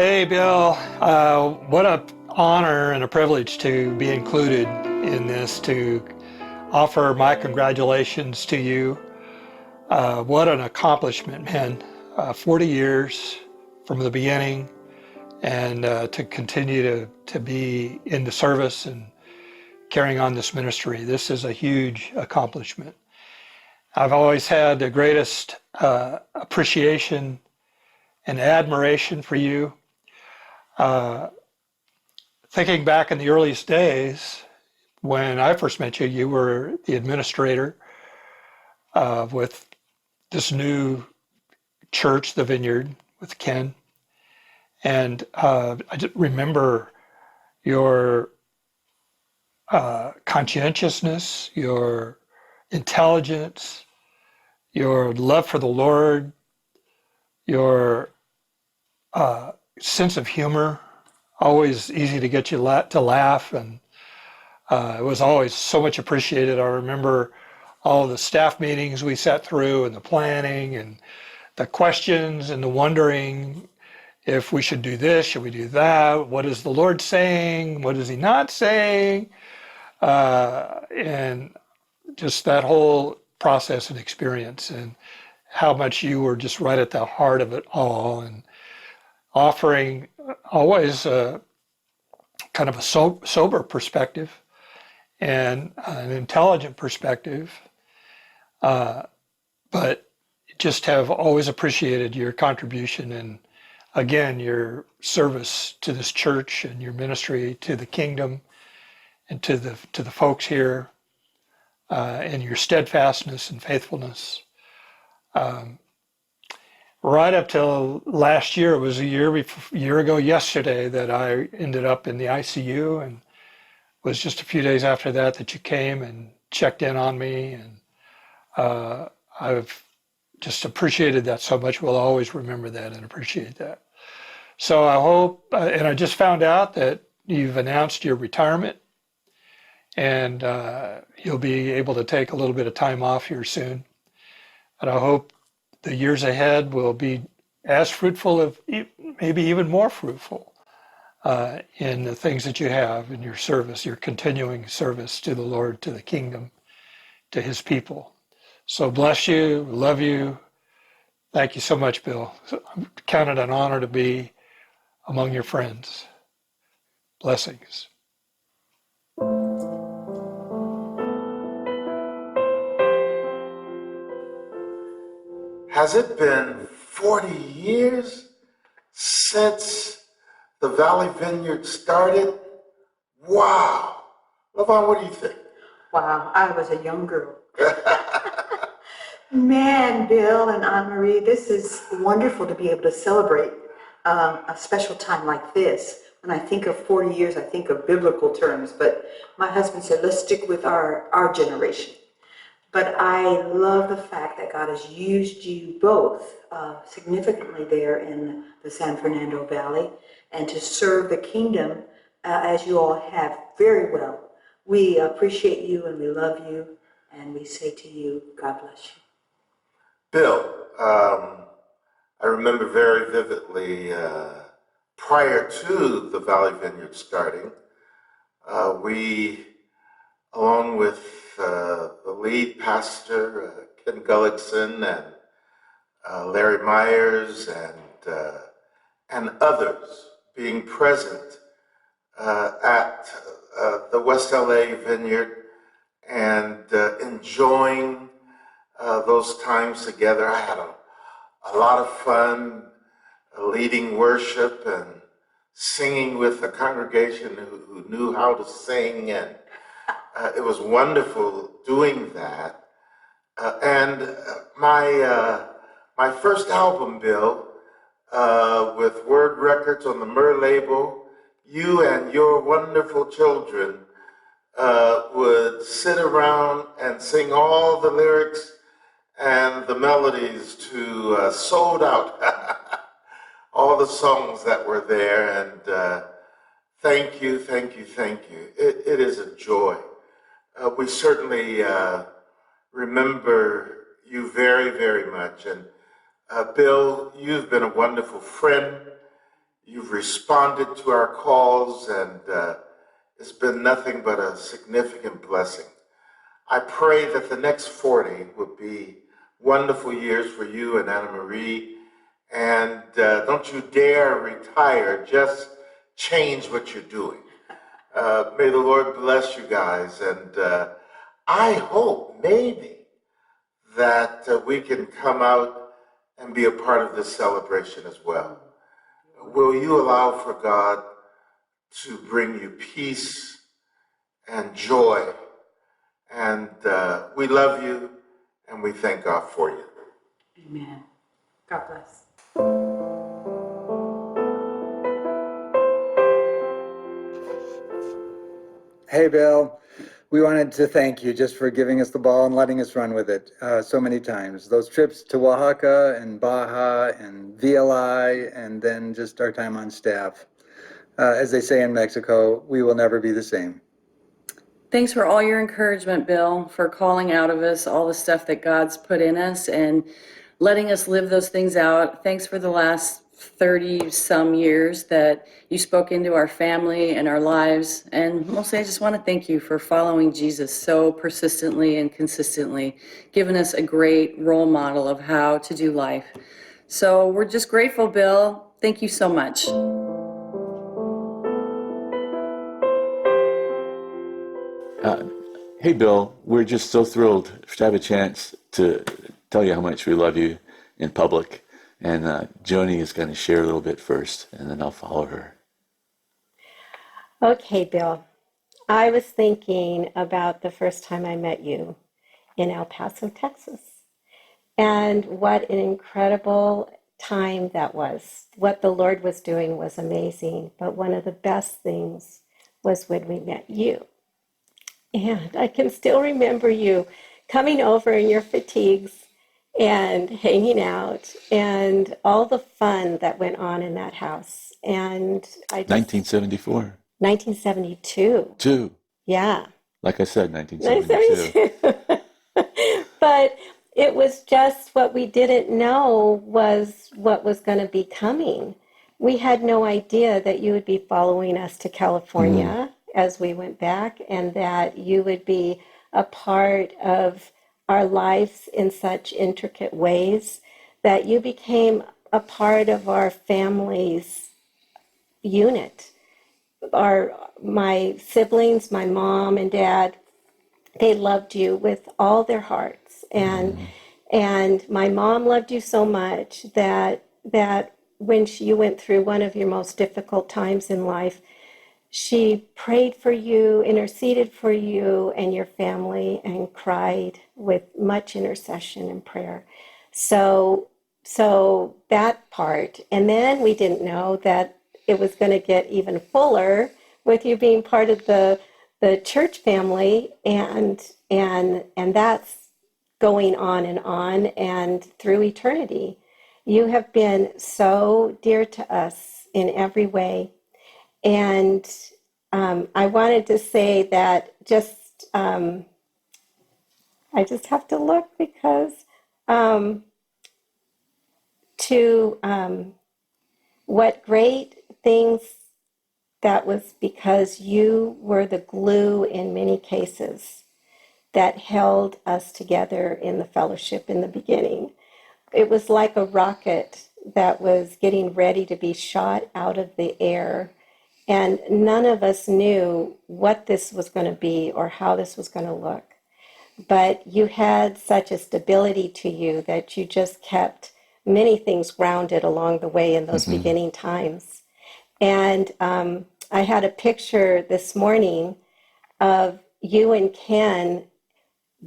Hey, Bill. What an honor and a privilege to be included in this, to offer my congratulations to you. What an accomplishment, man. 40 years from the beginning, and to continue to be in the service and carrying on this ministry. This is a huge accomplishment. I've always had the greatest appreciation and admiration for you. Thinking back in the earliest days, when I first met you, you were the administrator with this new church, the Vineyard, with Kenn. And I just remember your conscientiousness, your intelligence, your love for the Lord, your sense of humor, always easy to get you to laugh, and it was always so much appreciated. I remember all of the staff meetings we sat through, and the planning, and the questions, and the wondering if we should do this, should we do that, what is the Lord saying, what is he not saying, and just that whole process and experience, and how much you were just right at the heart of it all, and offering always kind of a sober perspective and an intelligent perspective, but just have always appreciated your contribution and, again, your service to this church and your ministry to the kingdom and to the folks here, and your steadfastness and faithfulness. Right up till last year, it was a year ago yesterday that I ended up in the ICU, and it was just a few days after that you came and checked in on me, and I've just appreciated that so much. We'll always remember that and appreciate that. So I hope, and I just found out that you've announced your retirement, and you'll be able to take a little bit of time off here soon. And I hope the years ahead will be as fruitful, if maybe even more fruitful, in the things that you have in your service, your continuing service to the Lord, to the kingdom, to his people. So bless you, love you. Thank you so much, Bill. I count it an honor to be among your friends. Blessings. Has it been 40 years since the Valley Vineyard started? Wow. LaVoghn, what do you think? Wow, I was a young girl. Man, Bill and Anne-Marie, this is wonderful to be able to celebrate a special time like this. When I think of 40 years, I think of biblical terms, but my husband said, let's stick with our generation. But I love the fact that God has used you both significantly there in the San Fernando Valley, and to serve the kingdom as you all have very well. We appreciate you and we love you, and we say to you, God bless you. Bill, I remember very vividly prior to the Valley Vineyard starting, we, along with the lead pastor, Kenn Gulliksen, and Larry Myers, and others being present at the West LA Vineyard and enjoying those times together. I had a lot of fun leading worship and singing with a congregation who knew how to sing, and it was wonderful doing that. And my first album, Bill, with Word Records on the Myrrh label, you and your wonderful children would sit around and sing all the lyrics and the melodies to Sold Out, all the songs that were there. And thank you, thank you, thank you. It is a joy. We certainly remember you very, very much. And Bill, you've been a wonderful friend. You've responded to our calls, and it's been nothing but a significant blessing. I pray that the next 40 will be wonderful years for you and Anna Marie. And don't you dare retire, just change what you're doing. May the Lord bless you guys. And I hope maybe that we can come out and be a part of this celebration as well. Will you allow for God to bring you peace and joy? And we love you, and we thank God for you. Amen. God bless. Hey, Bill. We wanted to thank you just for giving us the ball and letting us run with it so many times. Those trips to Oaxaca and Baja and VLI, and then just our time on staff. As they say in Mexico, we will never be the same. Thanks for all your encouragement, Bill, for calling out of us all the stuff that God's put in us and letting us live those things out. Thanks for the last 30 some years that you spoke into our family and our lives. And mostly I just want to thank you for following Jesus so persistently and consistently, giving us a great role model of how to do life. So we're just grateful, Bill. Thank you so much. Hey, Bill, we're just so thrilled to have a chance to tell you how much we love you in public. And Joni is going to share a little bit first, and then I'll follow her. Okay, Bill. I was thinking about the first time I met you in El Paso, Texas, and what an incredible time that was. What the Lord was doing was amazing, but one of the best things was when we met you. And I can still remember you coming over in your fatigues and hanging out and all the fun that went on in that house. And I just 1974. 1972. Two. Yeah. Like I said, 1972. 1972. But it was just what we didn't know was what was going to be coming. We had no idea that you would be following us to California as we went back, and that you would be a part of our lives in such intricate ways, that you became a part of our family's unit. My siblings, my mom and dad, they loved you with all their hearts, and my mom loved you so much that when you went through one of your most difficult times in life, she prayed for you, interceded for you and your family, and cried with much intercession and prayer. So that part, and then we didn't know that it was going to get even fuller with you being part of the church family, and that's going on and through eternity. You have been so dear to us in every way. And I wanted to say that I just have to look because what great things that was, because you were the glue in many cases that held us together in the fellowship in the beginning. It was like a rocket that was getting ready to be shot out of the air. And none of us knew what this was going to be or how this was going to look. But you had such a stability to you that you just kept many things grounded along the way in those beginning times. And I had a picture this morning of you and Kenn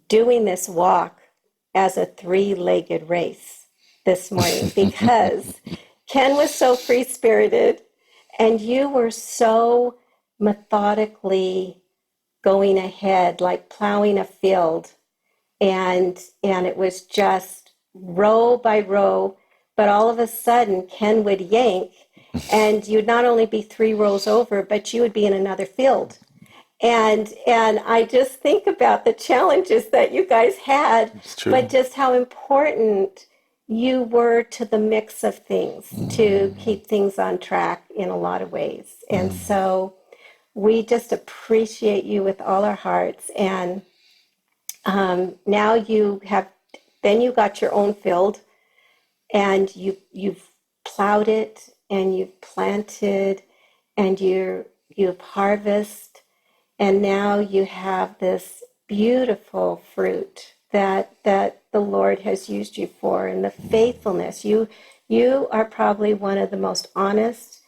doing this walk as a 3-legged race this morning, because Kenn was so free-spirited and you were so methodically going ahead, like plowing a field. And it was just row by row, but all of a sudden Kenn would yank and you'd not only be 3 rows over, but you would be in another field. And I just think about the challenges that you guys had, but just how important you were to the mix of things to keep things on track in a lot of ways. And so we just appreciate you with all our hearts. And now then you got your own field, and you've plowed it, and you've planted, and you've harvested, and now you have this beautiful fruit that the Lord has used you for, and the faithfulness. You are probably one of the most honest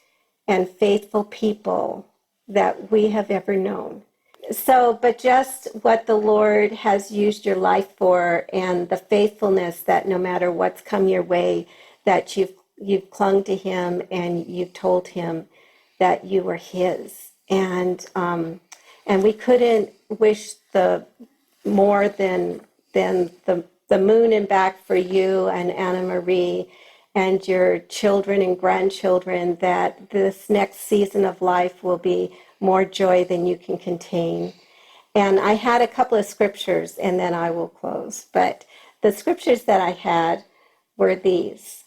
and faithful people that we have ever known. So, but just what the Lord has used your life for, and the faithfulness that no matter what's come your way, that you've clung to Him, and you've told Him that you were His. And we couldn't wish the more than the moon and back for you and Anna Marie and your children and grandchildren, that this next season of life will be more joy than you can contain. And I had a couple of scriptures, and then I will close. But the scriptures that I had were these.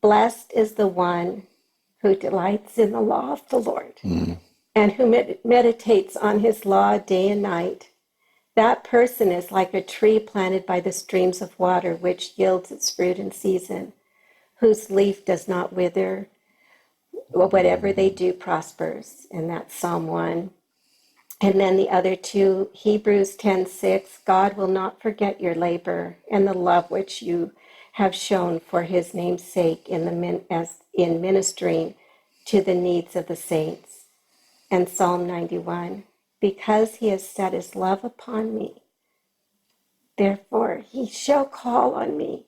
Blessed is the one who delights in the law of the Lord, and who meditates on his law day and night. That person is like a tree planted by the streams of water, which yields its fruit in season, whose leaf does not wither. Whatever they do prospers. And that's Psalm 1. And then the other two, Hebrews 10:6, God will not forget your labor and the love which you have shown for his name's sake in ministering to the needs of the saints. And Psalm 91, because he has set his love upon me, therefore he shall call on me,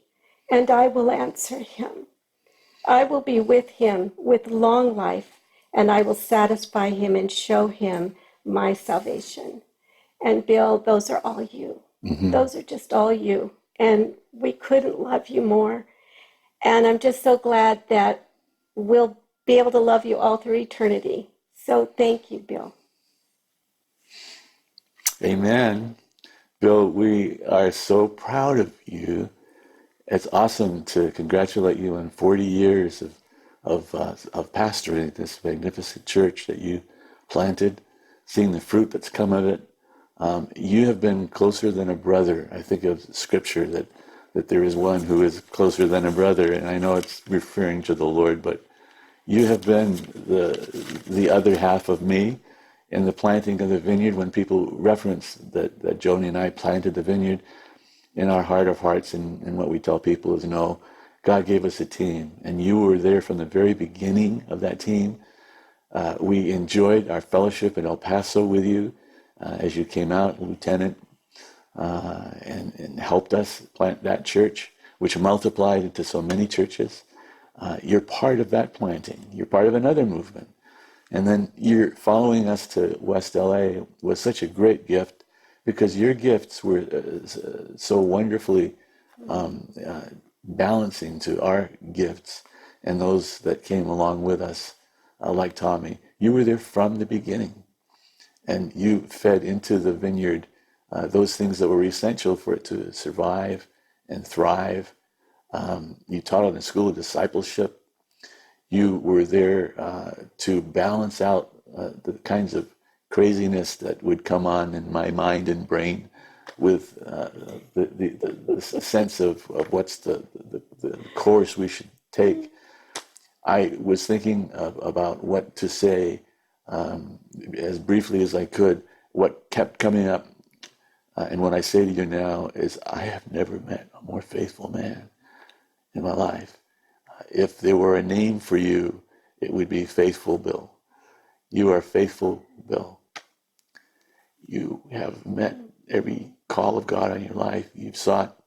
and I will answer him. I will be with him with long life, and I will satisfy him and show him my salvation. And Bill, those are all you. Those are just all you. And we couldn't love you more. And I'm just so glad that we'll be able to love you all through eternity. So thank you, Bill. Amen. Bill, we are so proud of you. It's awesome to congratulate you on 40 years of pastoring this magnificent church that you planted, seeing the fruit that's come of it. You have been closer than a brother. I think of scripture that there is one who is closer than a brother, and I know it's referring to the Lord, but you have been the other half of me in the planting of the vineyard. When people reference that Joni and I planted the vineyard, in our heart of hearts, and what we tell people is, no, God gave us a team, and you were there from the very beginning of that team. We enjoyed our fellowship in El Paso with you as you came out, Lieutenant, and helped us plant that church, which multiplied into so many churches. You're part of that planting. You're part of another movement. And then you're following us to West LA was such a great gift, because your gifts were so wonderfully balancing to our gifts and those that came along with us, like Tommy. You were there from the beginning, and you fed into the vineyard those things that were essential for it to survive and thrive. You taught on the School of Discipleship. You were there to balance out the kinds of craziness that would come on in my mind and brain with the sense of what's the course we should take. I was thinking about what to say as briefly as I could. What kept coming up, and what I say to you now is, I have never met a more faithful man in my life. If there were a name for you, it would be Faithful Bill. You are faithful, Bill. You have met every call of God on your life. You've sought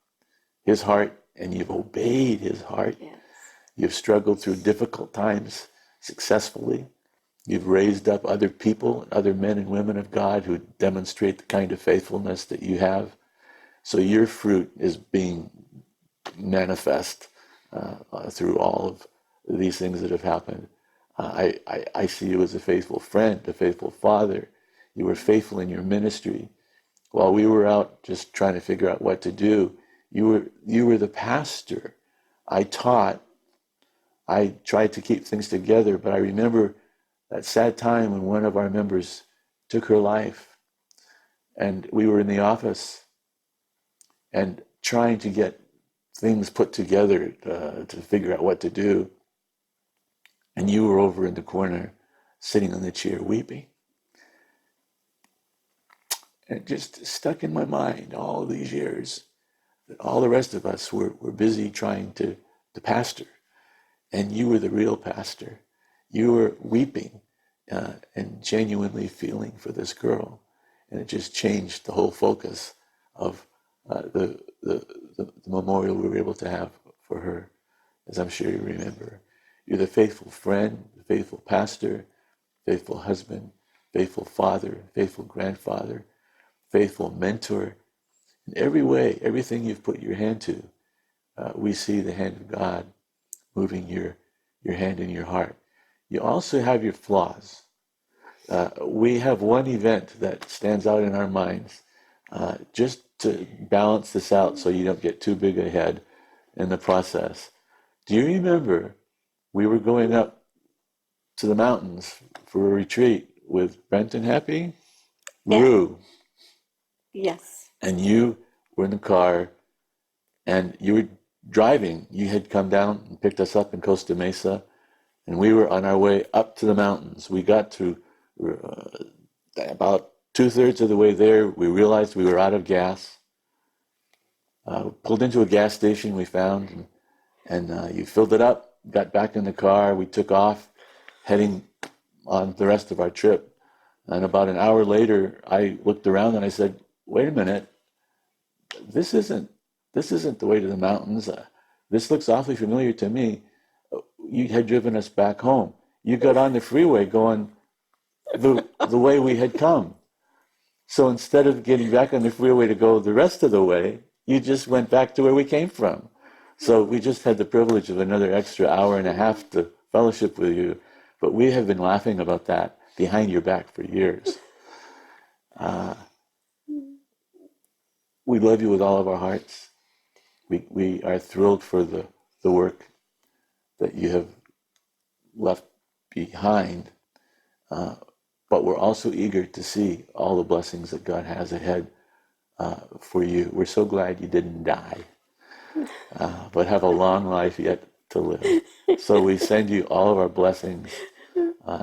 his heart, and you've obeyed his heart. Yes. You've struggled through difficult times successfully. You've raised up other people, other men and women of God who demonstrate the kind of faithfulness that you have. So your fruit is being manifest through all of these things that have happened. I see you as a faithful friend, a faithful father. You were faithful in your ministry. While we were out just trying to figure out what to do, You were the pastor. I taught. I tried to keep things together, but I remember that sad time when one of our members took her life, and we were in the office and trying to get things put together to figure out what to do. And you were over in the corner, sitting on the chair, weeping. And it just stuck in my mind all these years that all the rest of us were busy trying to pastor. And you were the real pastor. You were weeping and genuinely feeling for this girl. And it just changed the whole focus of the memorial we were able to have for her, as I'm sure you remember. You're the faithful friend, the faithful pastor, faithful husband, faithful father, faithful grandfather, faithful mentor. In every way, everything you've put your hand to, we see the hand of God moving your hand in your heart. You also have your flaws. We have one event that stands out in our minds, just to balance this out so you don't get too big ahead in the process. Do you remember we were going up to the mountains for a retreat with Brent and Happy? Yeah. Rue. Yes. And you were in the car and you were driving. You had come down and picked us up in Costa Mesa, and we were on our way up to the mountains. We got to about 2/3 of the way there. We realized we were out of gas. Pulled into a gas station we found, and you filled it up, got back in the car. We took off, heading on the rest of our trip. And about an hour later, I looked around and I said, "Wait a minute, this isn't the way to the mountains. This looks awfully familiar to me." You had driven us back home. You got on the freeway going the way we had come. So instead of getting back on the freeway to go the rest of the way, you just went back to where we came from. So we just had the privilege of another extra hour and a half to fellowship with you. But we have been laughing about that behind your back for years. We love you with all of our hearts. We are thrilled for the work that you have left behind, but we're also eager to see all the blessings that God has ahead for you. We're so glad you didn't die, but have a long life yet to live. So we send you all of our blessings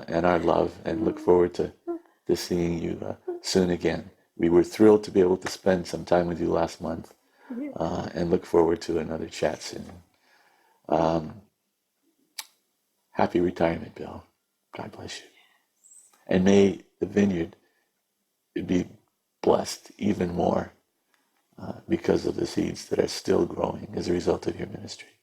and our love, and look forward to seeing you soon again. We were thrilled to be able to spend some time with you last month, and look forward to another chat soon. Happy retirement, Bill. God bless you. And may the vineyard be blessed even more because of the seeds that are still growing as a result of your ministry.